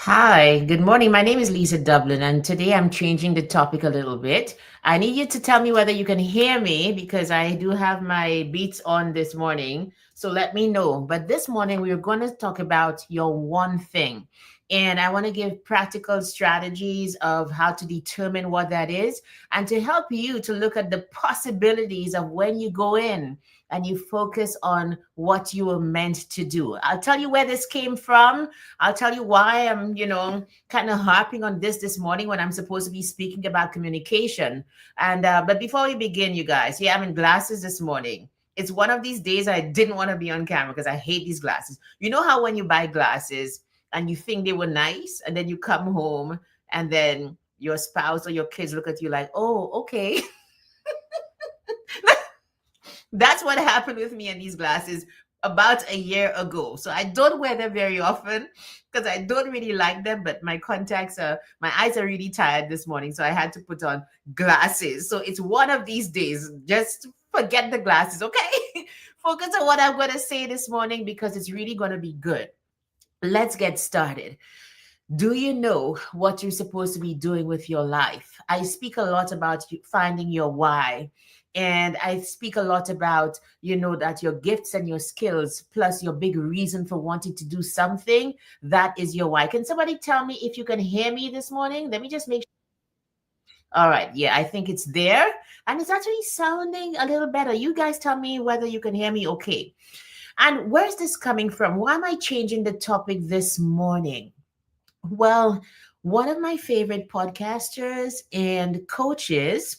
Hi, good morning. My name is Lisa Dublin, and today I'm changing the topic a little bit. I need you to tell me whether you can hear me because I do have my beats on this morning. So let me know. But this morning, we're going to talk about your one thing. And I want to give practical strategies of how to determine what that is and to help you to look at the possibilities of when you go in and you focus on what you were meant to do. I'll tell you where this came from. I'll tell you why I'm, kind of harping on this morning when I'm supposed to be speaking about communication. And but before we begin, you guys, yeah, I'm in glasses this morning. It's one of these days I didn't want to be on camera because I hate these glasses. You know how when you buy glasses and you think they were nice, and then you come home and then your spouse or your kids look at you like, oh, okay. That's what happened with me and these glasses about a year ago. So I don't wear them very often because I don't really like them, but my eyes are really tired this morning. So I had to put on glasses. So it's one of these days. Just forget the glasses, okay? Focus on what I'm going to say this morning because it's really going to be good. Let's get started. Do you know what you're supposed to be doing with your life? I speak a lot about finding your why. And I speak a lot about, that your gifts and your skills, plus your big reason for wanting to do something, that is your why. Can somebody tell me if you can hear me this morning? Let me just make sure. All right. Yeah, I think it's there. And it's actually sounding a little better. You guys tell me whether you can hear me okay. And where's this coming from? Why am I changing the topic this morning? Well, one of my favorite podcasters and coaches,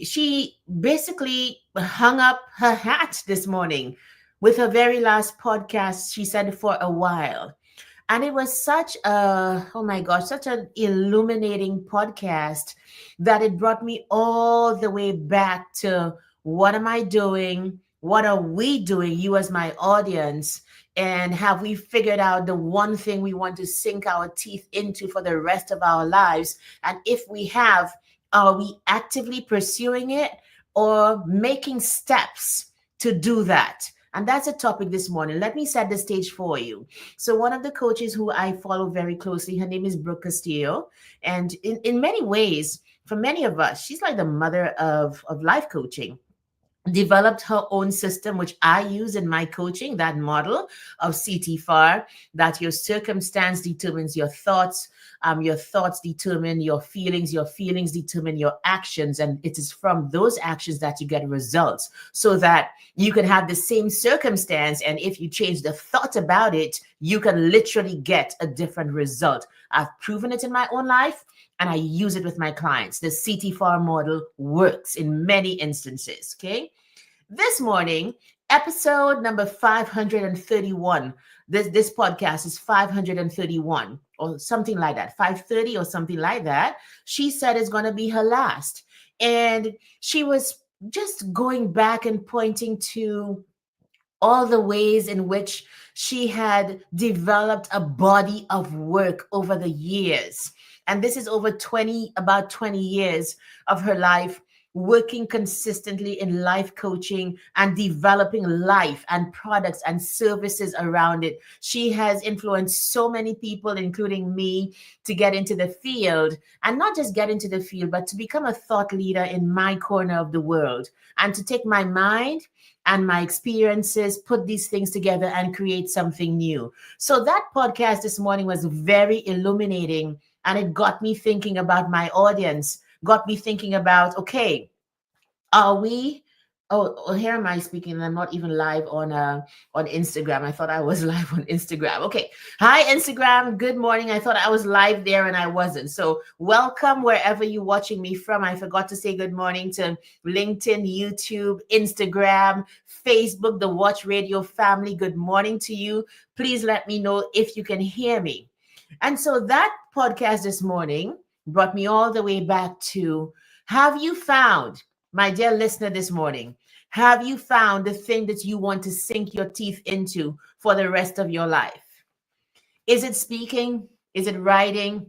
she basically hung up her hat this morning with her very last podcast she said for a while. And it was oh my gosh, such an illuminating podcast that it brought me all the way back to what am I doing? What are we doing, you as my audience? And have we figured out the one thing we want to sink our teeth into for the rest of our lives? And if we have, are we actively pursuing it or making steps to do that? And that's a topic this morning. Let me set the stage for you. So, one of the coaches who I follow very closely, her name is Brooke Castillo. And in many ways, for many of us, she's like the mother of life coaching. Developed her own system, which I use in my coaching, that model of CTFAR, that your circumstance determines your thoughts determine your feelings determine your actions, and it is from those actions that you get results. So that you can have the same circumstance, and if you change the thought about it, you can literally get a different result. I've proven it in my own life, and I use it with my clients. The CTFAR model works in many instances. Okay. This morning, episode number 531. This podcast is 531 or something like that, 530 or something like that. She said it's going to be her last. And she was just going back and pointing to all the ways in which she had developed a body of work over the years. And this is over about 20 years of her life working consistently in life coaching and developing life and products and services around it. She has influenced so many people, including me, to get into the field, and not just get into the field, but to become a thought leader in my corner of the world and to take my mind and my experiences, put these things together and create something new. So that podcast this morning was very illuminating, and it got me thinking about my audience, got me thinking about, okay, are we here am I speaking, and I'm not even live on Instagram. I thought I was live on Instagram. Okay. Hi Instagram. Good morning. I thought I was live there and I wasn't. So welcome wherever you're watching me from. I forgot to say good morning to LinkedIn, YouTube, Instagram, Facebook, the Watch Radio family. Good morning to you. Please let me know if you can hear me. And so that podcast this morning brought me all the way back to, have you found, my dear listener, this morning, have you found the thing that you want to sink your teeth into for the rest of your life? Is it speaking? Is it writing?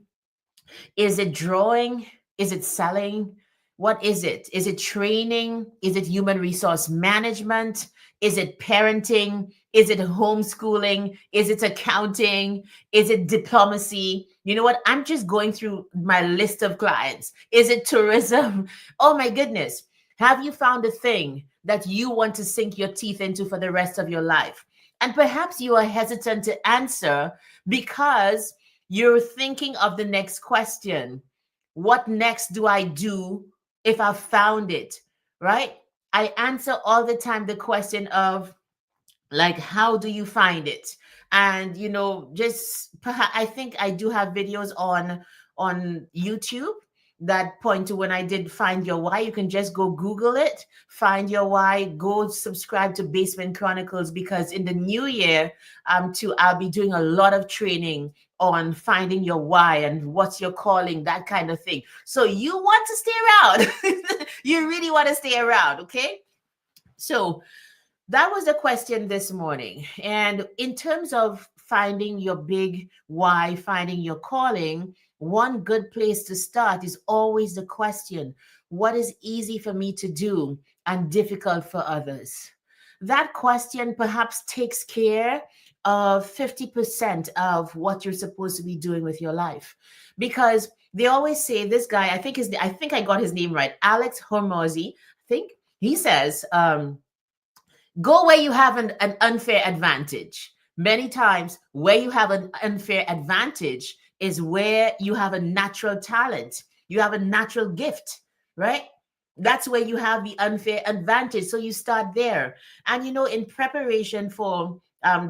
Is it drawing? Is it selling? What is it? Is it training? Is it human resource management? Is it parenting? Is it homeschooling? Is it accounting? Is it diplomacy? You know what? I'm just going through my list of clients. Is it tourism? Oh my goodness. Have you found a thing that you want to sink your teeth into for the rest of your life? And perhaps you are hesitant to answer because you're thinking of the next question. What next do I do if I've found it? Right? I answer all the time the question of, like, how do you find it? And just perhaps, I think I do have videos on YouTube that point to when I did Find Your Why. You can just go Google it, Find Your Why, go subscribe to Basement Chronicles, because in the new year, too, I'll be doing a lot of training on finding your why and what's your calling, that kind of thing. So you want to stay around. You really want to stay around, okay? So that was the question this morning. And in terms of finding your big why, finding your calling, one good place to start is always the question, what is easy for me to do and difficult for others? That question perhaps takes care of 50% of what you're supposed to be doing with your life. Because they always say, this guy, I think I got his name right, Alex Hormozy, I think he says, go where you have an unfair advantage. Many times, where you have an unfair advantage is where you have a natural talent, you have a natural gift, right? That's where you have the unfair advantage. So you start there. And in preparation for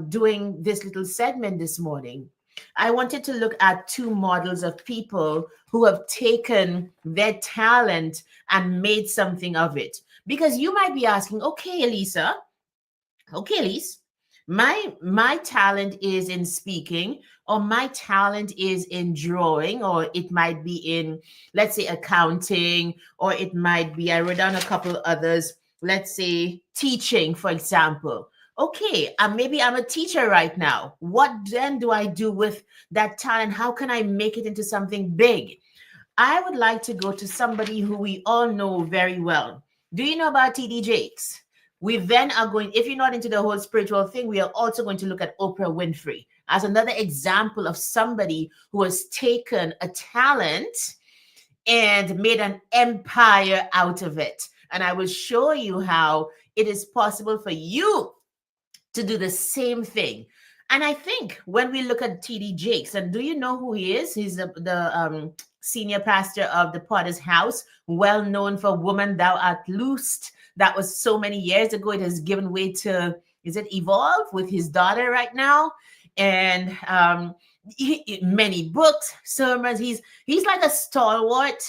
doing this little segment this morning, I wanted to look at two models of people who have taken their talent and made something of it. Because you might be asking, okay, Elisa, okay, Elise, my talent is in speaking, or my talent is in drawing, or it might be in, let's say, accounting, or it might be, I wrote down a couple others, let's say teaching, for example. Okay, maybe I'm a teacher right now. What then do I do with that talent? How can I make it into something big? I would like to go to somebody who we all know very well. Do you know about TD Jakes? We then are going, if you're not into the whole spiritual thing, we are also going to look at Oprah Winfrey as another example of somebody who has taken a talent and made an empire out of it. And I will show you how it is possible for you to do the same thing. And I think when we look at TD Jakes, and do you know who he is? He's the senior pastor of the Potter's House, well known for Woman Thou Art Loosed. That was so many years ago. It has given way to, is it Evolve, with his daughter right now? And many books, sermons. He's like a stalwart,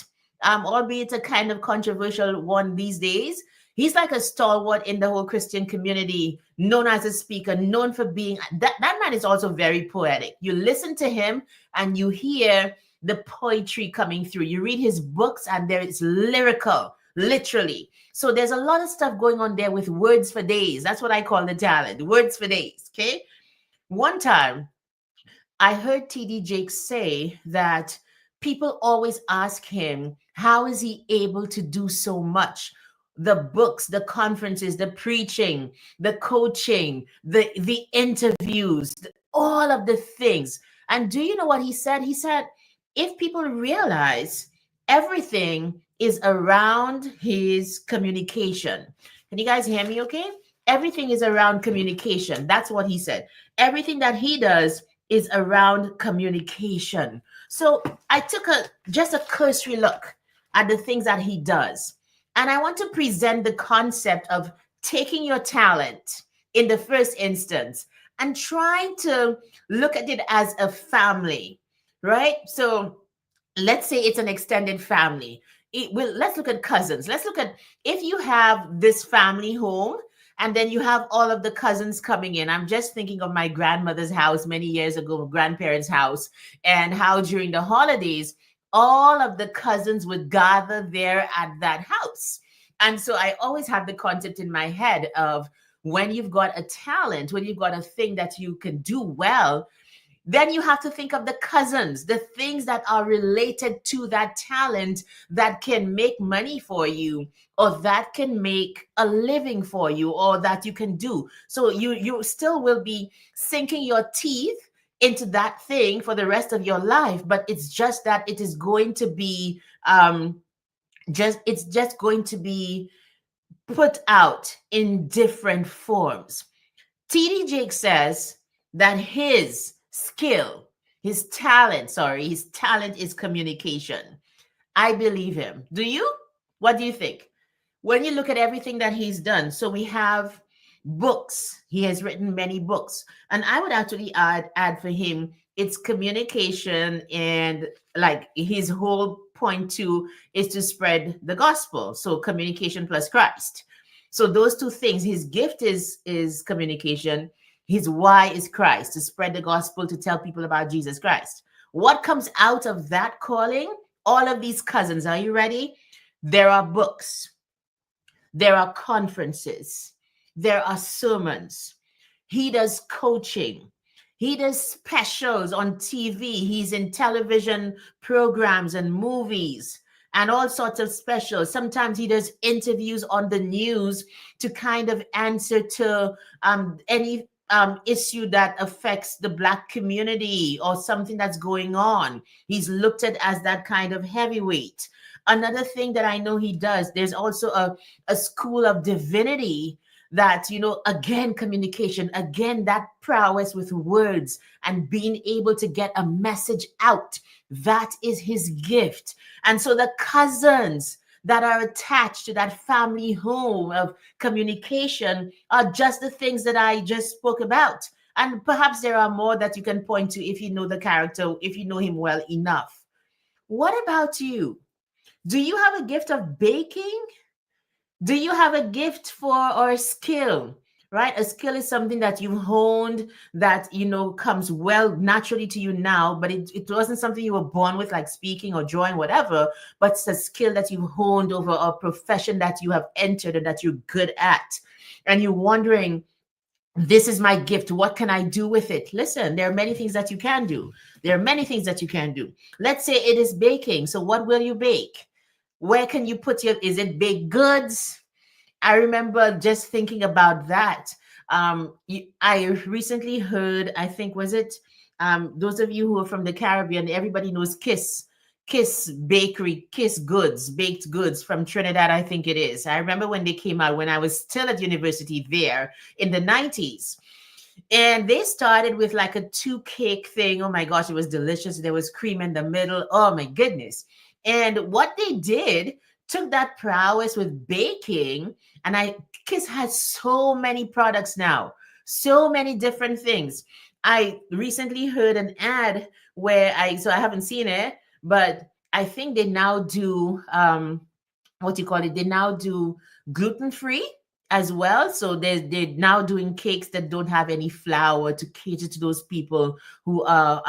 albeit a kind of controversial one these days. He's like a stalwart in the whole Christian community, known as a speaker, known for being, that man is also very poetic. You listen to him and you hear the poetry coming through. You read his books and there is lyrical, literally. So there's a lot of stuff going on there with words for days. That's what I call the talent, words for days, okay? One time, I heard TD Jakes say that people always ask him, how is he able to do so much? The books, the conferences, the preaching, the coaching, the interviews, all of the things. And do you know what he said? He said, if people realize everything is around his communication. Can you guys hear me okay? Everything is around communication. That's what he said. Everything that he does is around communication. So I took just a cursory look at the things that he does. And I want to present the concept of taking your talent in the first instance and trying to look at it as a family, right? So let's say it's an extended family. Let's look at cousins. Let's look at, if you have this family home and then you have all of the cousins coming in. I'm just thinking of my grandmother's house many years ago, my grandparents' house, and how during the holidays, all of the cousins would gather there at that house. And so I always have the concept in my head of, when you've got a talent, when you've got a thing that you can do well, then you have to think of the cousins, the things that are related to that talent that can make money for you, or that can make a living for you, or that you can do. So you still will be sinking your teeth into that thing for the rest of your life, but it's just that it is going to be just going to be put out in different forms. TD Jake says that his talent is communication. I believe him. Do you? What do you think? When you look at everything that he's done, so we have books. He has written many books. And I would actually add for him, it's communication, and like his whole point too is to spread the gospel. So communication plus Christ. So those two things, his gift is communication, his why is Christ, to spread the gospel, to tell people about Jesus Christ. What comes out of that calling? All of these cousins, are you ready? There are books, there are conferences, there are sermons. He does coaching. He does specials on TV. He's in television programs and movies and all sorts of specials. Sometimes he does interviews on the news to kind of answer to any issue that affects the Black community or something that's going on. He's looked at as that kind of heavyweight. Another thing that I know he does, there's also a school of divinity that, again, communication, again, that prowess with words and being able to get a message out. That is his gift. And so the cousins that are attached to that family home of communication are just the things that I just spoke about. And perhaps there are more that you can point to if you know the character, if you know him well enough. What about you? Do you have a gift of baking? Do you have a gift for or a skill? Right? A skill is something that you've honed that comes well naturally to you now, but it wasn't something you were born with, like speaking or drawing, whatever, but it's a skill that you've honed over a profession that you have entered and that you're good at. And you're wondering, this is my gift. What can I do with it? Listen, there are many things that you can do. There are many things that you can do. Let's say it is baking. So what will you bake? Where can you put is it baked goods? I remember just thinking about that. I recently heard, I think, was it those of you who are from the Caribbean, everybody knows Kiss Bakery, Kiss Goods, baked goods from Trinidad, I think it is. I remember when they came out when I was still at university there in the 90s. And they started with like a 2 cake thing. Oh my gosh, it was delicious. There was cream in the middle. Oh my goodness. And what they did, took that prowess with baking, and Kiss has so many products now, so many different things. I recently heard an ad where so I haven't seen it, but I think they now do what do you call it? They now do gluten-free as well. So they're now doing cakes that don't have any flour to cater to those people who are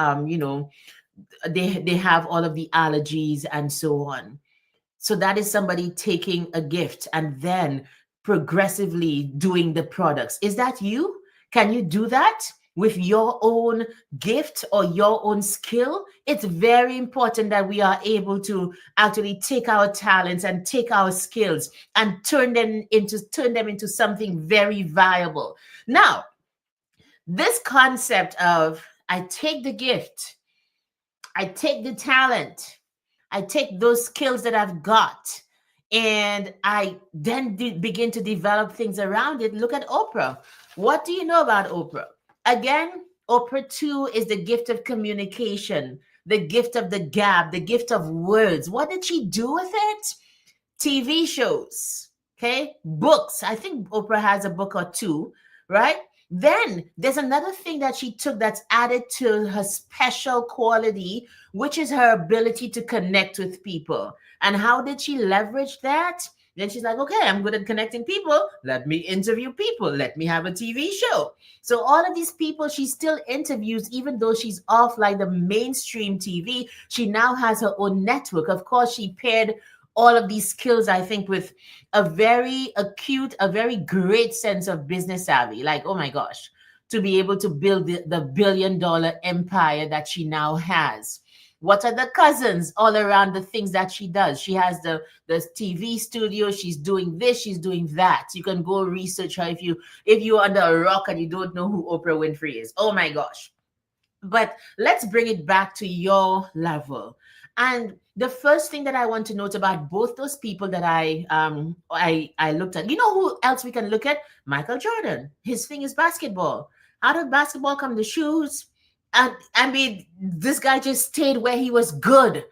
they have all of the allergies and so on. So that is somebody taking a gift and then progressively doing the products. Is that you? Can you do that with your own gift or your own skill? It's very important that we are able to actually take our talents and take our skills and turn them into something very viable. Now, this concept of I take the gift, I take the talent, I take those skills that I've got, and I then begin to develop things around it. Look at Oprah. What do you know about Oprah? Again, Oprah too is the gift of communication, the gift of the gab, the gift of words. What did she do with it? TV shows, okay? Books. I think Oprah has a book or two, right? Then there's another thing that she took that's added to her special quality, which is her ability to connect with people. And how did she leverage that? Then she's like, okay, I'm good at connecting people. Let me interview people. Let me have a TV show. So all of these people she still interviews, even though she's off like the mainstream TV. She now has her own network. Of course, she paired all of these skills, I think, with a very acute, a very great sense of business savvy. Like, oh my gosh, to be able to build the billion-dollar empire that she now has. What are the cousins all around the things that she does? She has the TV studio. She's doing this. She's doing that. You can go research her if you're under a rock and you don't know who Oprah Winfrey is. Oh my gosh. But let's bring it back to your level. And the first thing that I want to note about both those people that I looked at, you know who else we can look at? Michael Jordan. His thing is basketball. Out of basketball come the shoes. And I mean, this guy just stayed where he was good.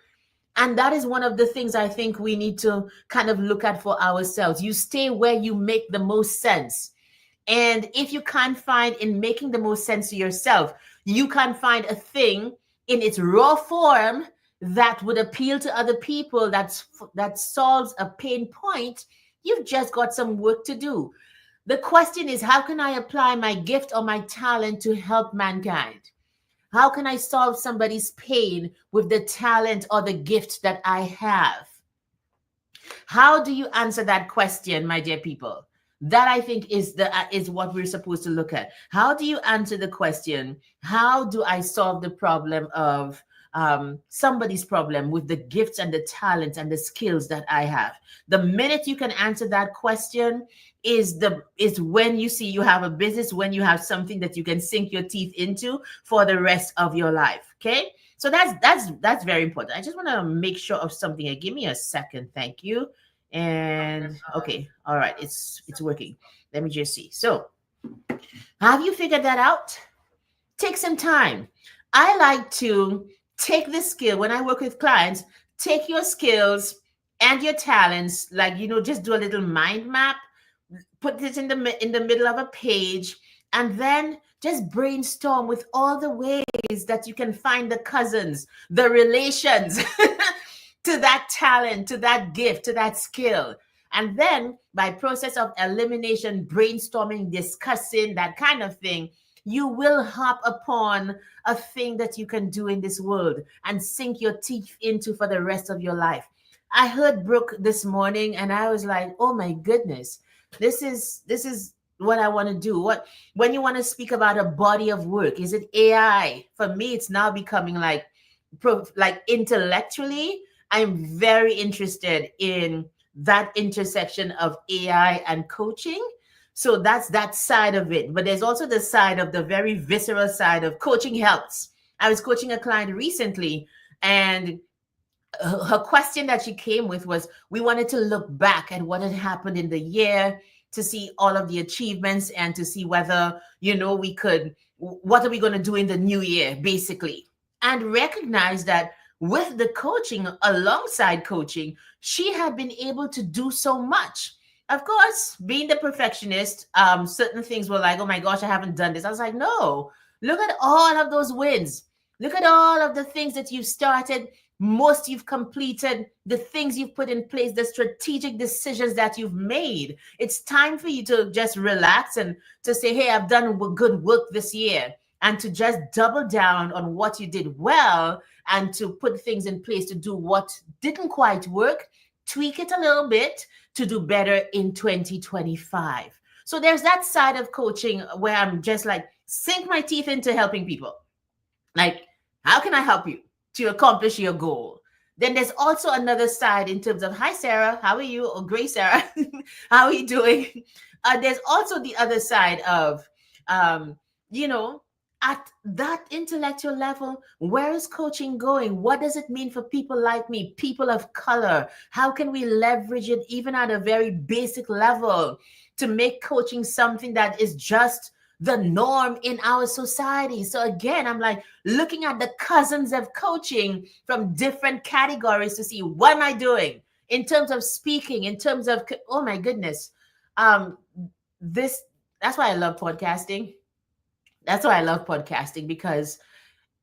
And that is one of the things I think we need to kind of look at for ourselves. You stay where you make the most sense. And if you can't find in making the most sense to yourself, you can find a thing in its raw form that would appeal to other people, that solves a pain point, you've just got some work to do. The question is, how can I apply my gift or my talent to help mankind? How can I solve somebody's pain with the talent or the gift that I have? How do you answer that question, my dear people? That I think is what we're supposed to look at. How do you answer the question? How do I solve the problem of somebody's problem with the gifts and the talents and the skills that I have? The minute you can answer that question is when you see you have a business, when you have something that you can sink your teeth into for the rest of your life. Okay. So that's very important. I just want to make sure of something. Give me a second. Thank you. And okay, all right, it's working. Let me just see. So, have you figured that out? Take some time. I like to take this skill when I work with clients. Take your skills and your talents, like just do a little mind map, put it in the middle of a page, and then just brainstorm with all the ways that you can find the cousins, the relations to that talent, to that gift, to that skill. And then by process of elimination, brainstorming, discussing, that kind of thing, you will hop upon a thing that you can do in this world and sink your teeth into for the rest of your life. I heard Brooke this morning and I was like, oh my goodness, this is what I want to do. What when you want to speak about a body of work, is it AI? For me, it's now becoming like intellectually, I'm very interested in that intersection of AI and coaching. So that's that side of it. But there's also the side of the very visceral side of coaching helps. I was coaching a client recently, and her question that she came with was, we wanted to look back at what had happened in the year to see all of the achievements and to see whether we could, what are we going to do in the new year basically, and recognize that with the coaching, alongside coaching, she had been able to do so much. Of course, being the perfectionist, certain things were like, oh my gosh, I haven't done this. I was like, no, look at all of those wins. Look at all of the things that you've started, most you've completed, the things you've put in place, the strategic decisions that you've made. It's time for you to just relax and to say, hey, I've done good work this year, and to just double down on what you did well and to put things in place to do what didn't quite work, tweak it a little bit to do better in 2025. So there's that side of coaching where I'm just like, sink my teeth into helping people. Like, how can I help you to accomplish your goal? Then there's also another side in terms of, hi, Sarah, how are you? Or Grace, Sarah, how are you doing? There's also the other side of, at that intellectual level, where is coaching going? What does it mean for people like me, people of color? How can we leverage it even at a very basic level to make coaching something that is just the norm in our society? So again, I'm like looking at the cousins of coaching from different categories to see, what am I doing in terms of speaking, in terms of, oh my goodness. That's why I love podcasting. That's why I love podcasting, because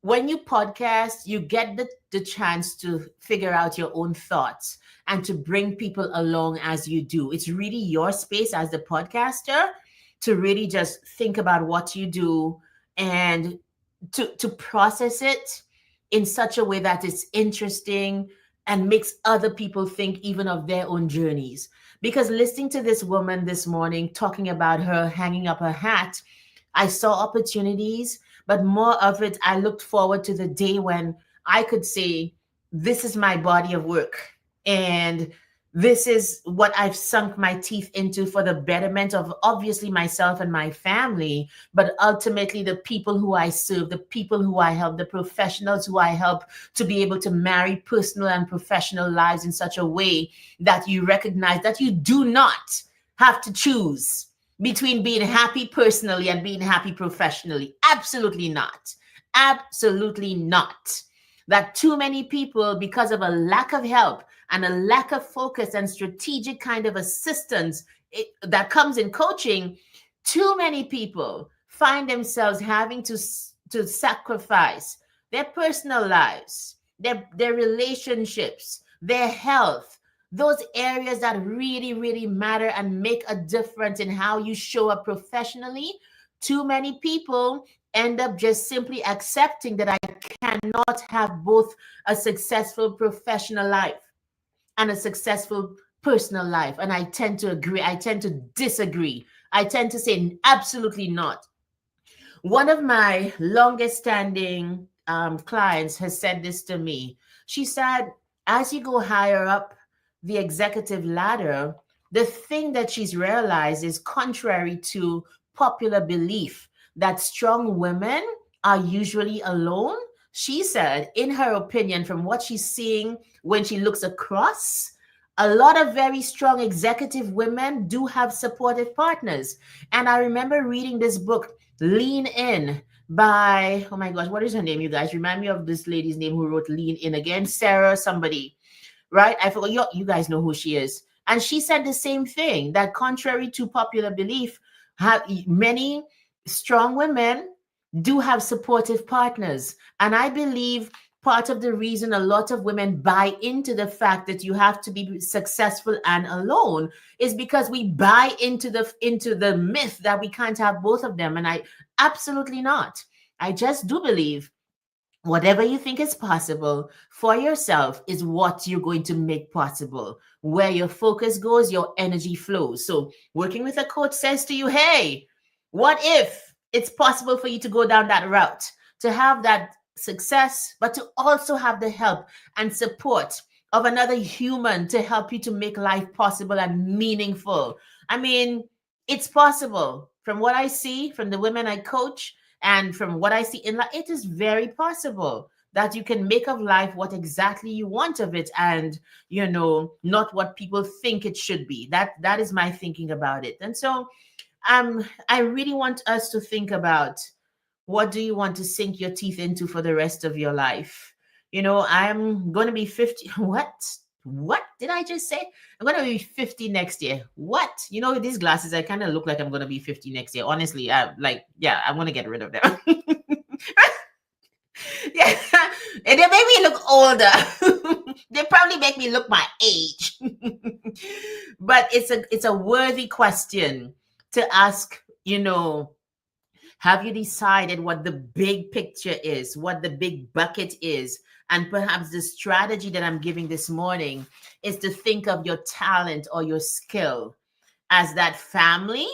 when you podcast, you get the chance to figure out your own thoughts and to bring people along as you do. It's really your space as the podcaster to really just think about what you do and to process it in such a way that it's interesting and makes other people think even of their own journeys. Because listening to this woman this morning talking about her hanging up her hat, I saw opportunities, but more of it, I looked forward to the day when I could say, this is my body of work. And This is what I've sunk my teeth into for the betterment of obviously myself and my family, but ultimately the people who I serve, the people who I help, the professionals who I help to be able to marry personal and professional lives in such a way that you recognize that you do not have to choose between being happy personally and being happy professionally. Absolutely not. Absolutely not. That too many people, because of a lack of help and a lack of focus and strategic kind of assistance that comes in coaching, too many people find themselves having to sacrifice their personal lives, their relationships, their health, those areas that really, really matter and make a difference in how you show up professionally. Too many people end up just simply accepting that I cannot have both a successful professional life and a successful personal life. And I tend to agree. I tend to disagree. I tend to say absolutely not. One of my longest standing clients has said this to me. She said, as you go higher up the executive ladder, the thing that she's realized is contrary to popular belief that strong women are usually alone. She said, in her opinion, from what she's seeing when she looks across, a lot of very strong executive women do have supportive partners. And I remember reading this book, Lean In, by, oh my gosh, what is her name, you guys? Remind me of this lady's name who wrote Lean In again, Sarah somebody, right? I forgot, you guys know who she is. And she said the same thing, that contrary to popular belief, many strong women do have supportive partners. And I believe part of the reason a lot of women buy into the fact that you have to be successful and alone is because we buy into the myth that we can't have both of them. And I absolutely not. I just do believe whatever you think is possible for yourself is what you're going to make possible. Where your focus goes, your energy flows. So working with a coach says to you, hey, what if it's possible for you to go down that route, to have that success, but to also have the help and support of another human to help you to make life possible and meaningful? I mean, it's possible. From what I see, from the women I coach, and from what I see in life, it is very possible that you can make of life what exactly you want of it, and not what people think it should be. That is my thinking about it. And so I really want us to think about, what do you want to sink your teeth into for the rest of your life? I'm going to be 50. What did I just say? I'm going to be 50 next year. What? These glasses, I kind of look like I'm going to be 50 next year. Honestly, I'm going to get rid of them. Yeah, and they make me look older. They probably make me look my age. But it's a worthy question to ask. Have you decided what the big picture is, what the big bucket is? And perhaps the strategy that I'm giving this morning is to think of your talent or your skill as that family,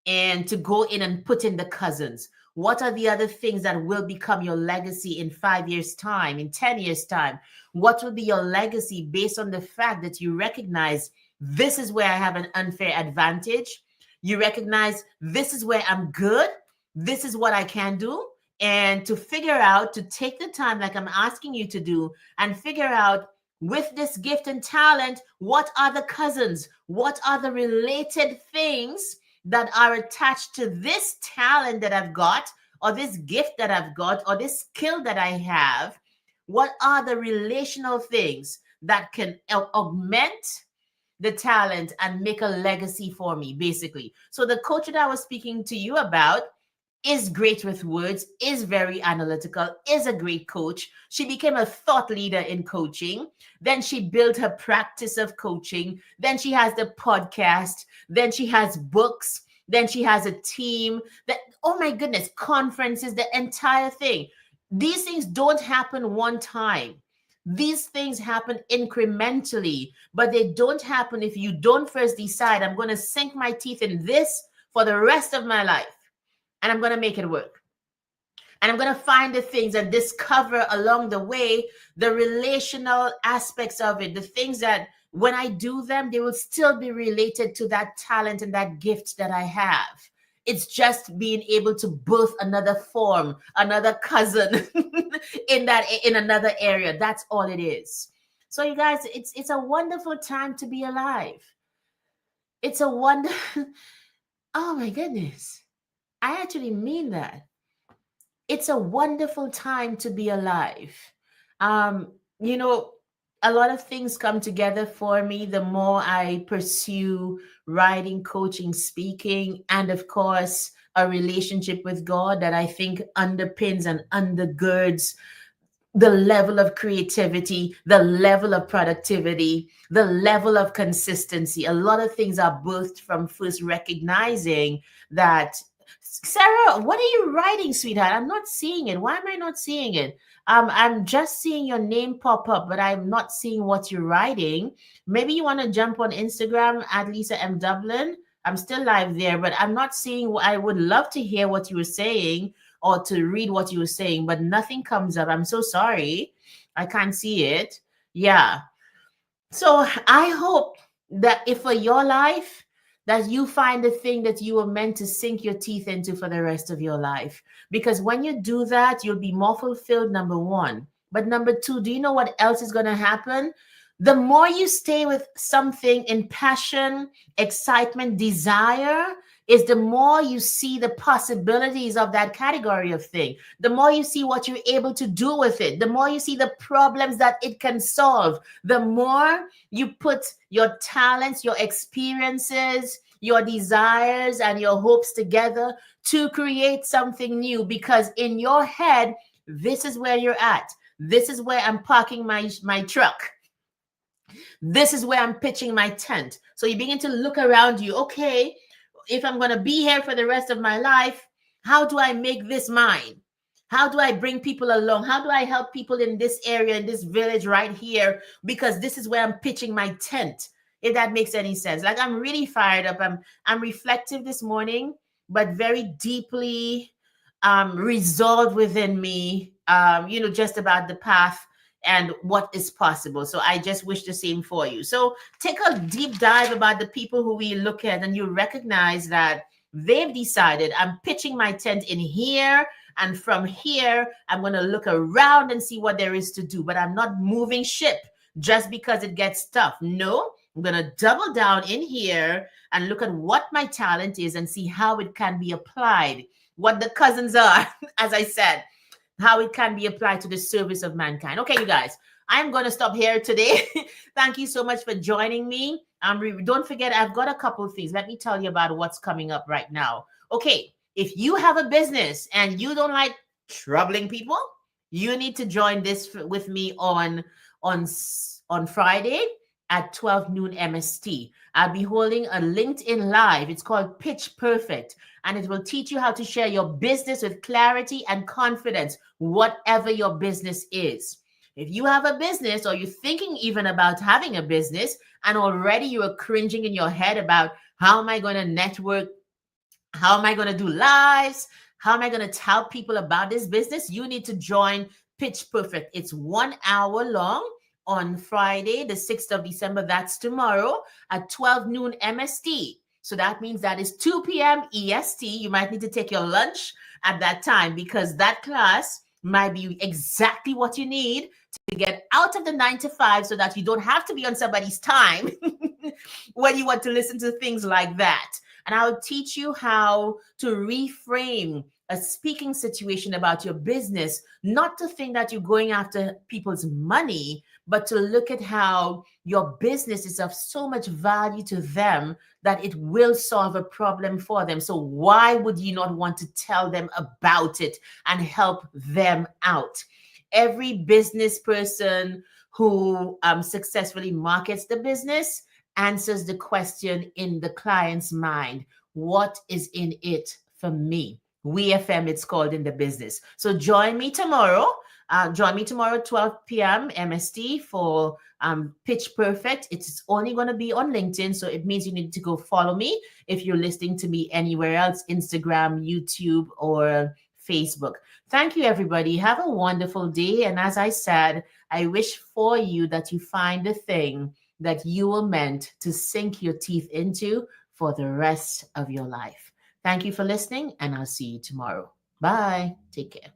and to go in and put in the cousins. What are the other things that will become your legacy in 5 years' time, in 10 years' time? What will be your legacy based on the fact that you recognize this is where I have an unfair advantage? You recognize this is where I'm good. This is what I can do. And to figure out, to take the time, like I'm asking you to do, and figure out, with this gift and talent, what are the cousins? What are the related things that are attached to this talent that I've got, or this gift that I've got, or this skill that I have? What are the relational things that can augment the talent and make a legacy for me, basically? So the coach that I was speaking to you about is great with words, is very analytical, is a great coach. She became a thought leader in coaching. Then she built her practice of coaching. Then she has the podcast. Then she has books. Then she has a team. That, oh my goodness, conferences, the entire thing. These things don't happen one time. These things happen incrementally, but they don't happen if you don't first decide, I'm going to sink my teeth in this for the rest of my life. And I'm going to make it work. And I'm going to find the things and discover along the way the relational aspects of it, the things that when I do them, they will still be related to that talent and that gift that I have. It's just being able to birth another form, another cousin in another area. That's all it is. So you guys, it's a wonderful time to be alive. It's a wonder. Oh my goodness. I actually mean that. It's a wonderful time to be alive. Um, you know, a lot of things come together for me the more I pursue writing, coaching, speaking, and of course, a relationship with God that I think underpins and undergirds the level of creativity, the level of productivity, the level of consistency. A lot of things are birthed from first recognizing that. Sarah, what are you writing, sweetheart? I'm not seeing it. Why am I not seeing it? I'm just seeing your name pop up, but I'm not seeing what you're writing. Maybe you want to jump on Instagram at Lisa M. Dublin. I'm still live there, but I'm not seeing. I would love to hear what you were saying or to read what you were saying, but nothing comes up. I'm so sorry. I can't see it. Yeah. So I hope that if for your life, that you find the thing that you were meant to sink your teeth into for the rest of your life. Because when you do that, you'll be more fulfilled, number one. But number two, do you know what else is going to happen? The more you stay with something in passion, excitement, desire, is the more you see the possibilities of that category of thing. The more you see what you're able to do with it, the more you see the problems that it can solve, the more you put your talents, your experiences, your desires, and your hopes together to create something new. Because in your head, this is where you're at. This is where I'm parking my truck. This is where I'm pitching my tent. So you begin to look around you. Okay, if I'm going to be here for the rest of my life, how do I make this mine? How do I bring people along? How do I help people in this area, in this village right here? Because this is where I'm pitching my tent. If that makes any sense. Like, I'm really fired up. I'm reflective this morning, but very deeply resolved within me, just about the path and what is possible. So I just wish the same for you. So take a deep dive about the people who we look at, and you recognize that they've decided, I'm pitching my tent in here, and from here I'm going to look around and see what there is to do. But I'm not moving ship just because it gets tough. No, I'm going to double down in here and look at what my talent is and see how it can be applied, what the cousins are, as I said, how it can be applied to the service of mankind. Okay, you guys, I'm going to stop here today. Thank you so much for joining me. Don't forget, I've got a couple of things. Let me tell you about what's coming up right now. Okay, if you have a business and you don't like troubling people, you need to join this with me on Friday at 12 noon MST. I'll be holding a LinkedIn Live. It's called Pitch Perfect, and it will teach you how to share your business with clarity and confidence, whatever your business is. If you have a business, or you're thinking even about having a business, and already you are cringing in your head about, how am I going to network? How am I going to do lives? How am I going to tell people about this business? You need to join Pitch Perfect. It's 1 hour long on Friday, the 6th of December. That's tomorrow at 12 noon MST. So that means that is 2 p.m. EST. You might need to take your lunch at that time, because that class might be exactly what you need to get out of the 9 to 5, so that you don't have to be on somebody's time when you want to listen to things like that. And I will teach you how to reframe a speaking situation about your business, not to think that you're going after people's money, but to look at how your business is of so much value to them that it will solve a problem for them. So why would you not want to tell them about it and help them out? Every business person who successfully markets the business answers the question in the client's mind: what is in it for me? We FM, it's called in the business. So join me tomorrow. Join me tomorrow, 12 p.m. MST, for Pitch Perfect. It's only going to be on LinkedIn, so it means you need to go follow me if you're listening to me anywhere else, Instagram, YouTube, or Facebook. Thank you, everybody. Have a wonderful day. And as I said, I wish for you that you find the thing that you were meant to sink your teeth into for the rest of your life. Thank you for listening, and I'll see you tomorrow. Bye. Take care.